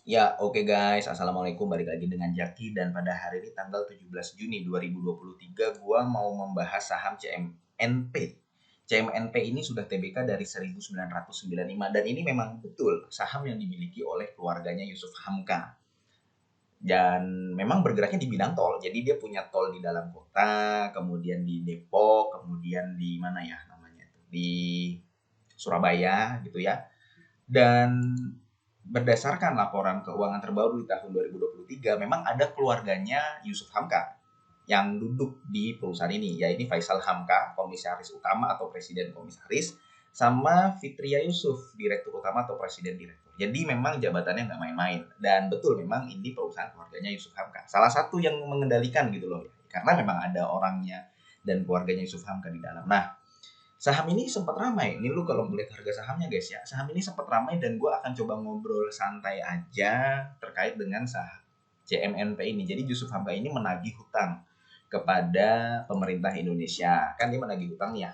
Ya, oke guys. Assalamualaikum. Balik lagi dengan Jaki dan pada hari ini tanggal 17 Juni 2023 gua mau membahas saham CMNP. CMNP ini sudah TBK dari 1995 dan ini memang betul saham yang dimiliki oleh keluarganya Yusuf Hamka. Dan memang bergeraknya di bidang tol. Jadi dia punya tol di dalam kota, kemudian di Depok, kemudian di mana ya namanya itu, di Surabaya gitu ya. Dan berdasarkan laporan keuangan terbaru di tahun 2023, memang ada keluarganya Yusuf Hamka yang duduk di perusahaan ini, yaitu Faisal Hamka, komisaris utama atau presiden komisaris, sama Fitria Yusuf, direktur utama atau presiden direktur. Jadi memang jabatannya nggak main-main. Dan betul memang ini perusahaan keluarganya Yusuf Hamka. Salah satu yang mengendalikan gitu loh. Karena memang ada orangnya dan keluarganya Yusuf Hamka di dalam. Nah, saham ini sempat ramai. Ini lu kalau melihat harga sahamnya guys ya, saham ini sempat ramai dan gue akan coba ngobrol santai aja terkait dengan saham CMNP ini. Jadi Yusuf Hamka ini menagih hutang kepada pemerintah Indonesia. Kan dia menagih hutang ya.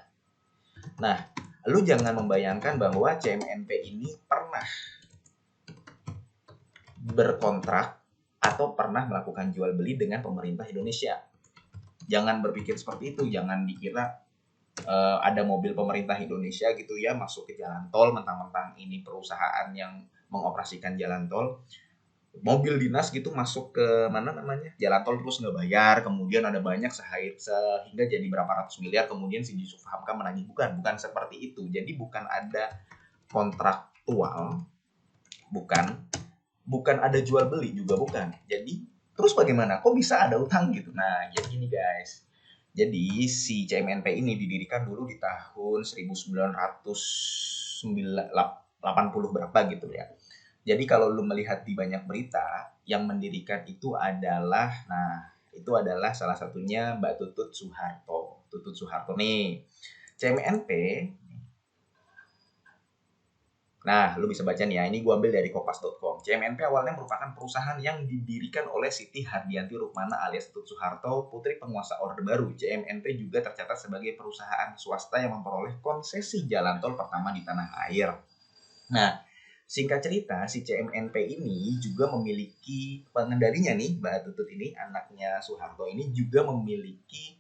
Nah, lu jangan membayangkan bahwa CMNP ini pernah berkontrak atau pernah melakukan jual beli dengan pemerintah Indonesia. Jangan berpikir seperti itu, jangan dikira ada mobil pemerintah Indonesia gitu ya masuk ke jalan tol mentang-mentang ini perusahaan yang mengoperasikan jalan tol, mobil dinas gitu masuk ke mana namanya jalan tol terus nggak bayar, kemudian ada banyak sehingga jadi berapa ratus miliar, kemudian si Yusuf Hamka menagih. Bukan seperti itu. Jadi bukan ada kontraktual, bukan bukan ada jual beli juga, bukan. Jadi terus bagaimana kok bisa ada utang gitu. Nah jadi gini guys, jadi si CMNP ini didirikan dulu di tahun 1980 berapa gitu ya. Jadi kalau lu melihat di banyak berita, yang mendirikan itu adalah, nah itu adalah salah satunya Mbak Tutut Soeharto. Tutut Soeharto nih. CMNP, nah lu bisa baca nih ya, ini gua ambil dari kompas.com. CMNP awalnya merupakan perusahaan yang didirikan oleh Siti Hardianti Rukmana alias Tutut Soeharto, putri penguasa Orde Baru. CMNP juga tercatat sebagai perusahaan swasta yang memperoleh konsesi jalan tol pertama di tanah air. Nah, singkat cerita, si CMNP ini juga memiliki pengendalinya nih, Mbak Tutut ini, anaknya Soeharto ini juga memiliki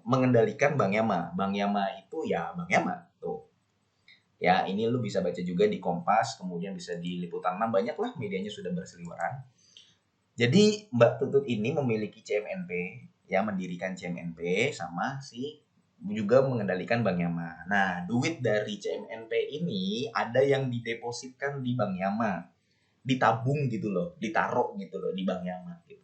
mengendalikan Bank Yama. Bank Yama itu ya Bank Yama tuh. Ya, ini lu bisa baca juga di Kompas, kemudian bisa di Liputan 6, banyak lah medianya sudah berseliweran. Jadi Mbak Tutut ini memiliki CMNP, ya mendirikan CMNP sama si juga mengendalikan Bank Yama. Nah, duit dari CMNP ini ada yang didepositkan di Bank Yama, ditabung gitu loh, ditaruh gitu loh di Bank Yama gitu.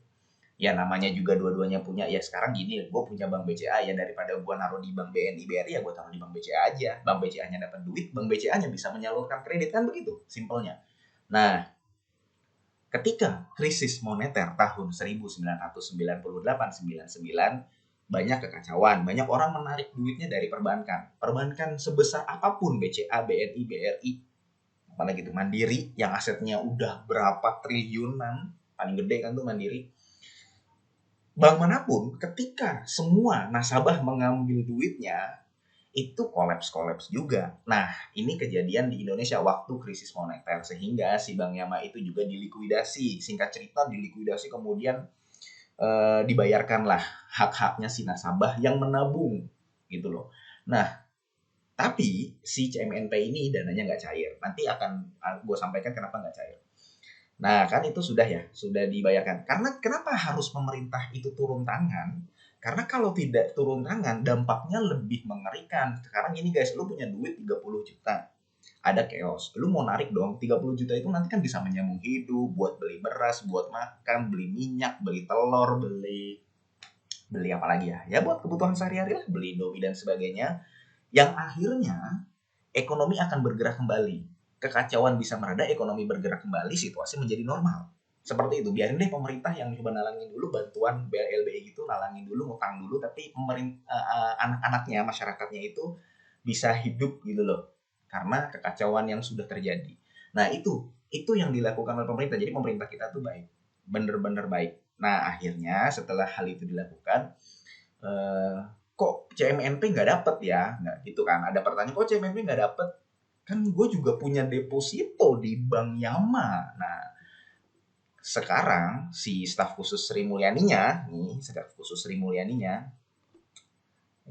Ya namanya juga dua-duanya punya, ya sekarang gini, gue punya bank BCA, ya daripada gue naruh di bank BNI BRI ya gue taruh di bank BCA aja. Bank BCA-nya dapat duit, bank BCA-nya bisa menyalurkan kredit, kan begitu simpelnya. Nah, ketika krisis moneter tahun 1998-99, banyak kekacauan, banyak orang menarik duitnya dari perbankan. Perbankan sebesar apapun, BCA, BNI, BRI, apalagi itu Mandiri yang asetnya udah berapa triliunan, paling gede kan tuh Mandiri. Bank manapun ketika semua nasabah mengambil duitnya itu kolaps juga. Nah, ini kejadian di Indonesia waktu krisis moneter sehingga si Bank Yama itu juga dilikuidasi. Singkat cerita dilikuidasi, kemudian dibayarkanlah hak-haknya si nasabah yang menabung gitu loh. Nah, tapi si CMNP ini dananya nggak cair. Nanti akan gue sampaikan kenapa nggak cair. Nah, kan itu sudah ya, sudah dibayarkan. Karena kenapa harus pemerintah itu turun tangan? Karena kalau tidak turun tangan, dampaknya lebih mengerikan. Sekarang ini guys, lu punya duit 30 juta. Ada chaos. Lu mau narik dong, 30 juta itu nanti kan bisa menyambung hidup, buat beli beras, buat makan, beli minyak, beli telur, beli beli apa lagi ya? Ya buat kebutuhan sehari-hari lah, beli Indomie dan sebagainya. Yang akhirnya ekonomi akan bergerak kembali. Kekacauan bisa mereda, ekonomi bergerak kembali, situasi menjadi normal. Seperti itu, biarin deh pemerintah yang coba nalangin dulu, bantuan BLBI gitu, nalangin dulu, ngutang dulu, tapi anak-anaknya, masyarakatnya itu bisa hidup gitu loh. Karena kekacauan yang sudah terjadi. Nah itu yang dilakukan oleh pemerintah. Jadi pemerintah kita tuh baik, bener-bener baik. Nah akhirnya setelah hal itu dilakukan, eh, kok CMNP nggak dapet ya, nggak gitu kan, ada pertanyaan kok CMNP nggak dapet, kan gue juga punya deposito di Bank Yama. Nah sekarang si staf khusus Sri Mulyaninya, nih staf khusus Sri Mulyaninya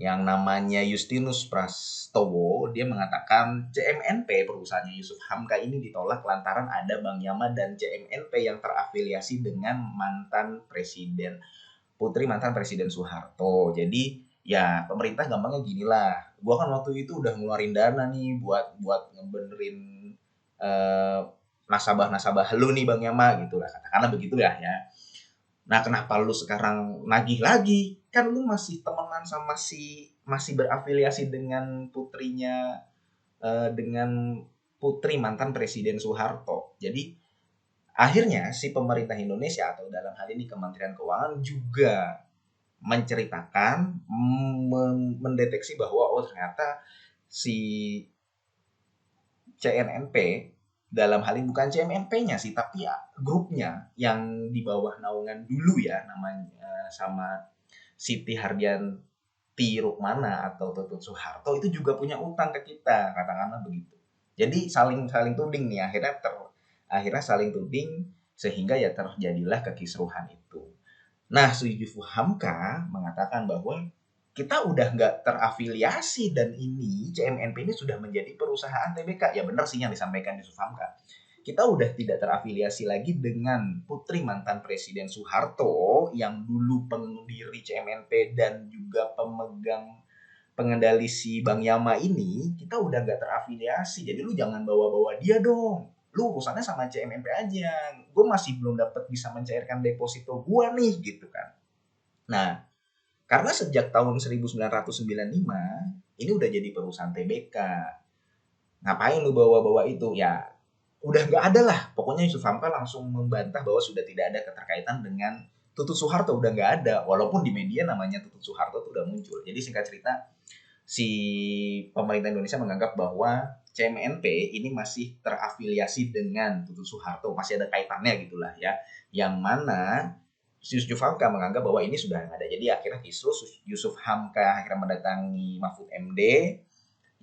yang namanya Justinus Prastowo, dia mengatakan CMNP perusahaannya Yusuf Hamka ini ditolak lantaran ada Bang Yama dan CMNP yang terafiliasi dengan mantan Presiden Soeharto. Jadi ya pemerintah gampangnya gini lah. Gua kan waktu itu udah ngeluarin dana nih buat ngebenerin eh, nasabah-nasabah lu nih Bang Yama gitu lah. Katakanlah begitu ya. Nah, kenapa lu sekarang nagih lagi? Kan lu masih temenan sama masih berafiliasi dengan putri mantan Presiden Soeharto. Jadi akhirnya si pemerintah Indonesia atau dalam hal ini Kementerian Keuangan juga menceritakan, mendeteksi bahwa oh ternyata si CNNP dalam hal ini bukan CMNP-nya sih, tapi ya grupnya yang di bawah naungan dulu ya namanya sama Siti Hardianti Rukmana atau Tutut Soeharto itu juga punya utang ke kita, katakanlah begitu. Jadi saling saling tuding nih akhirnya saling tuding sehingga ya terjadilah kekisruhan itu. Nah, Yusuf Hamka mengatakan bahwa kita udah nggak terafiliasi dan ini CMNP ini sudah menjadi perusahaan TBK. Ya benar sih yang disampaikan Yusuf Hamka. Kita udah tidak terafiliasi lagi dengan putri mantan Presiden Soeharto yang dulu pendiri CMNP dan juga pemegang pengendali si Bang Yama ini, kita udah nggak terafiliasi. Jadi lu jangan bawa-bawa dia dong. Lu urusannya sama CMMP aja. Gue masih belum dapat bisa mencairkan deposito gue nih gitu kan. Nah, karena sejak tahun 1995 ini udah jadi perusahaan TBK. Ngapain lu bawa-bawa itu? Ya udah nggak ada lah. Pokoknya Yusuf Hamka langsung membantah bahwa sudah tidak ada keterkaitan dengan Tutut Soeharto, udah nggak ada. Walaupun di media namanya Tutut Soeharto tuh udah muncul. Jadi singkat cerita, si pemerintah Indonesia menganggap bahwa CMNP ini masih terafiliasi dengan Tutut Soeharto, masih ada kaitannya gitulah ya. Yang mana Yusuf Hamka menganggap bahwa ini sudah ada. Jadi akhirnya Yusuf Hamka akhirnya mendatangi Mahfud MD.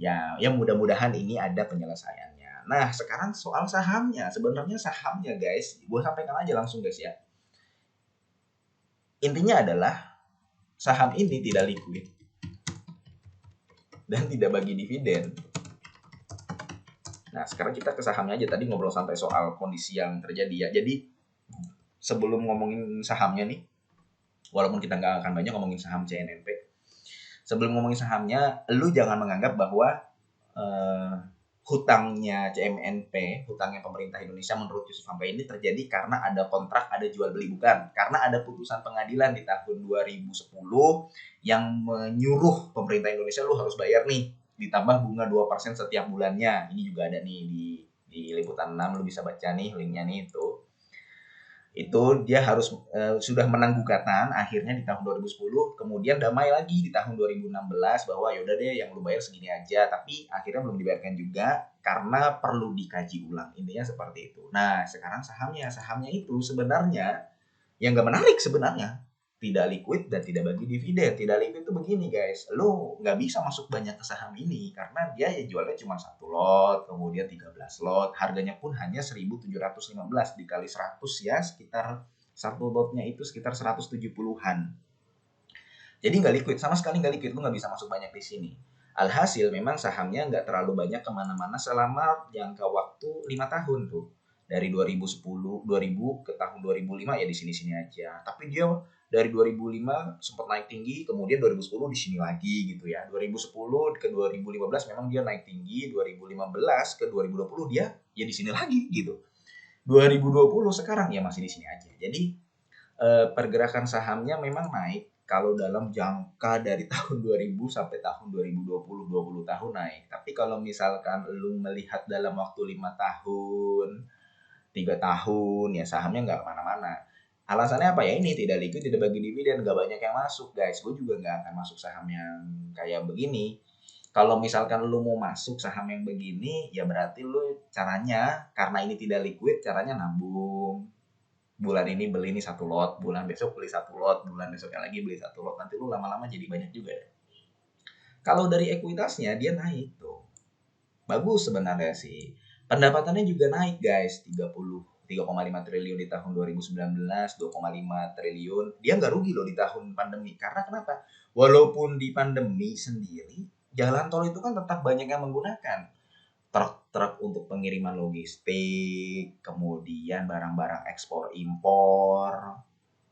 Ya mudah-mudahan ini ada penyelesaiannya. Nah, sekarang soal sahamnya. Sebenarnya sahamnya guys, gue sampaikan aja langsung guys ya. Intinya adalah saham ini tidak liquid dan tidak bagi dividen. Nah, sekarang kita ke sahamnya aja. Tadi ngobrol santai soal kondisi yang terjadi ya. Jadi, sebelum ngomongin sahamnya nih, walaupun kita nggak akan banyak ngomongin saham CNNP, sebelum ngomongin sahamnya, lu jangan menganggap bahwa eh, hutangnya CMNP, hutangnya pemerintah Indonesia menurut Yusuf Hamka ini terjadi karena ada kontrak, ada jual beli. Bukan. Karena ada putusan pengadilan di tahun 2010 yang menyuruh pemerintah Indonesia lu harus bayar nih ditambah bunga 2% setiap bulannya. Ini juga ada nih di liputan 6, lu bisa baca nih linknya nih itu dia harus sudah menang gugatan akhirnya di tahun 2010, kemudian damai lagi di tahun 2016 bahwa yaudah deh yang lu bayar segini aja, tapi akhirnya belum dibayarkan juga karena perlu dikaji ulang, intinya seperti itu. Nah sekarang sahamnya itu sebenarnya yang gak menarik sebenarnya, tidak liquid dan tidak bagi dividen. Tidak liquid itu begini guys, lo nggak bisa masuk banyak ke saham ini karena dia ya jualnya cuma 1 lot, kemudian 13 lot, harganya pun hanya 1.715 dikali 100 ya, sekitar satu lotnya itu sekitar 170-an. Jadi nggak liquid, sama sekali nggak liquid, lo nggak bisa masuk banyak di sini. Alhasil memang sahamnya nggak terlalu banyak kemana-mana selama jangka waktu 5 tahun tuh, dari 2010 ke tahun 2005 ya di sini-sini aja. Tapi dia dari 2005 sempat naik tinggi, kemudian 2010 di sini lagi gitu ya. 2010 ke 2015 memang dia naik tinggi, 2015 ke 2020 dia ya di sini lagi gitu. 2020 sekarang ya masih di sini aja. Jadi pergerakan sahamnya memang naik kalau dalam jangka dari tahun 2000 sampai tahun 2020, 20 tahun naik. Tapi kalau misalkan lu melihat dalam waktu 5 tahun, 3 tahun, ya sahamnya nggak kemana-mana. Alasannya apa ya? Ini tidak liquid, tidak bagi dividen, nggak banyak yang masuk guys. Gue juga nggak akan masuk saham yang kayak begini. Kalau misalkan lu mau masuk saham yang begini, ya berarti lu caranya, karena ini tidak liquid, caranya nabung. Bulan ini beli ini 1 lot, bulan besok beli 1 lot, bulan besoknya lagi beli 1 lot. Nanti lu lama-lama jadi banyak juga ya. Kalau dari ekuitasnya dia naik tuh. Bagus sebenarnya sih. Pendapatannya juga naik guys, 3,5 triliun di tahun 2019, 2,5 triliun. Dia nggak rugi loh di tahun pandemi. Karena kenapa? Walaupun di pandemi sendiri, jalan tol itu kan tetap banyak yang menggunakan. Truk-truk untuk pengiriman logistik, kemudian barang-barang ekspor impor,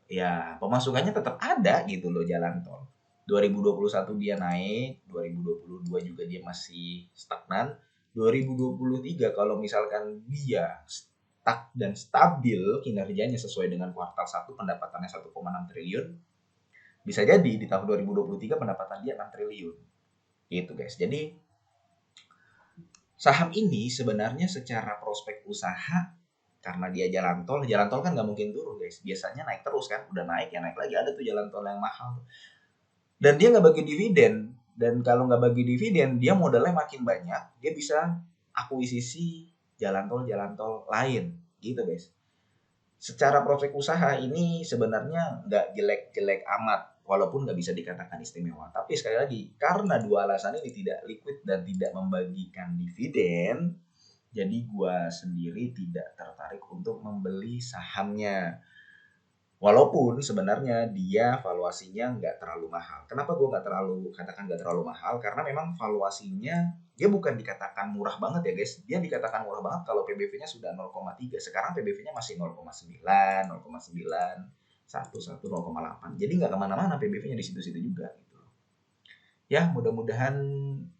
ya pemasukannya tetap ada gitu loh jalan tol. 2021 dia naik, 2022 juga dia masih stagnan. 2023 kalau misalkan dia stuck dan stabil kinerjanya sesuai dengan kuartal 1 pendapatannya 1,6 triliun, bisa jadi di tahun 2023 pendapatan dia 6 triliun. Gitu guys. Jadi saham ini sebenarnya secara prospek usaha karena dia jalan tol kan nggak mungkin turun guys. Biasanya naik terus kan, udah naik ya naik lagi. Ada tuh jalan tol yang mahal. Dan dia nggak bagi dividen. Dan kalau nggak bagi dividen, dia modalnya makin banyak. Dia bisa akuisisi jalan tol lain, gitu guys. Secara prospek usaha ini sebenarnya nggak jelek-jelek amat, walaupun nggak bisa dikatakan istimewa. Tapi sekali lagi, karena dua alasan ini tidak liquid dan tidak membagikan dividen, jadi gua sendiri tidak tertarik untuk membeli sahamnya. Walaupun sebenarnya dia valuasinya nggak terlalu mahal. Kenapa gue nggak terlalu katakan nggak terlalu mahal? Karena memang valuasinya dia bukan dikatakan murah banget ya guys. Dia dikatakan murah banget kalau PBV-nya sudah 0,3. Sekarang PBV-nya masih 0,9, 0,9, 1, 0,8. Jadi nggak kemana-mana PBV-nya di situ-situ juga gitu. Ya mudah-mudahan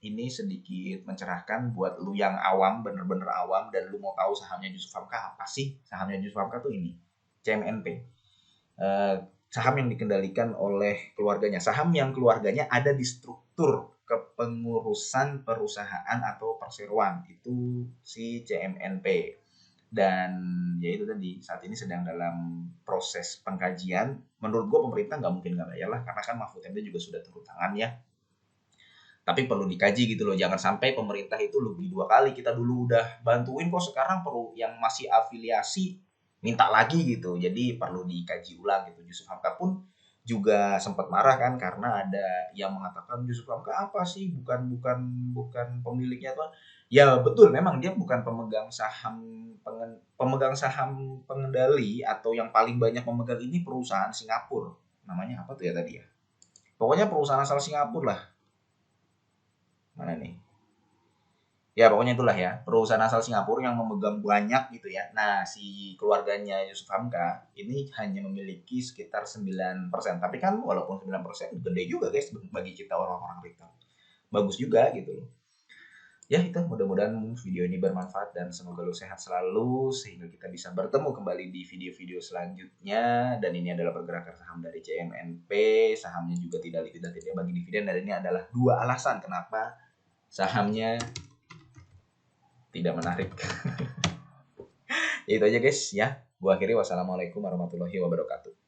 ini sedikit mencerahkan buat lu yang awam, bener-bener awam dan lu mau tahu sahamnya Yusuf Hamka apa sih? Sahamnya Yusuf Hamka tuh ini, CMNP. Saham yang dikendalikan oleh keluarganya. Saham yang keluarganya ada di struktur kepengurusan perusahaan atau perseroan. Itu si CMNP. Dan ya itu tadi, saat ini sedang dalam proses pengkajian. Menurut gue pemerintah nggak mungkin nggak bayar lah, karena kan Mahfud MD juga sudah turun tangan ya. Tapi perlu dikaji gitu loh, jangan sampai pemerintah itu lebih dua kali. Kita dulu udah bantuin kok, sekarang perlu yang masih afiliasi minta lagi gitu. Jadi perlu dikaji ulang gitu. Yusuf Hamka pun juga sempat marah kan karena ada yang mengatakan Yusuf Hamka apa sih, bukan pemiliknya tuh. Ya betul, memang dia bukan pemegang saham pengendali atau yang paling banyak memegang ini perusahaan Singapura. Namanya apa tuh ya tadi ya? Pokoknya perusahaan asal Singapura lah. Mana nih? Ya pokoknya itulah ya, perusahaan asal Singapura yang memegang banyak gitu ya. Nah, si keluarganya Yusuf Hamka ini hanya memiliki sekitar 9%. Tapi kan walaupun 9% gede juga guys bagi kita orang-orang retail. Bagus juga gitu loh. Ya itu, mudah-mudahan video ini bermanfaat dan semoga lo sehat selalu sehingga kita bisa bertemu kembali di video-video selanjutnya. Dan ini adalah pergerakan saham dari CMNP, sahamnya juga tidak liquid dan tidak bagi dividen, dan ini adalah dua alasan kenapa sahamnya tidak menarik. Ya itu aja guys ya. Gua akhiri, wassalamualaikum warahmatullahi wabarakatuh.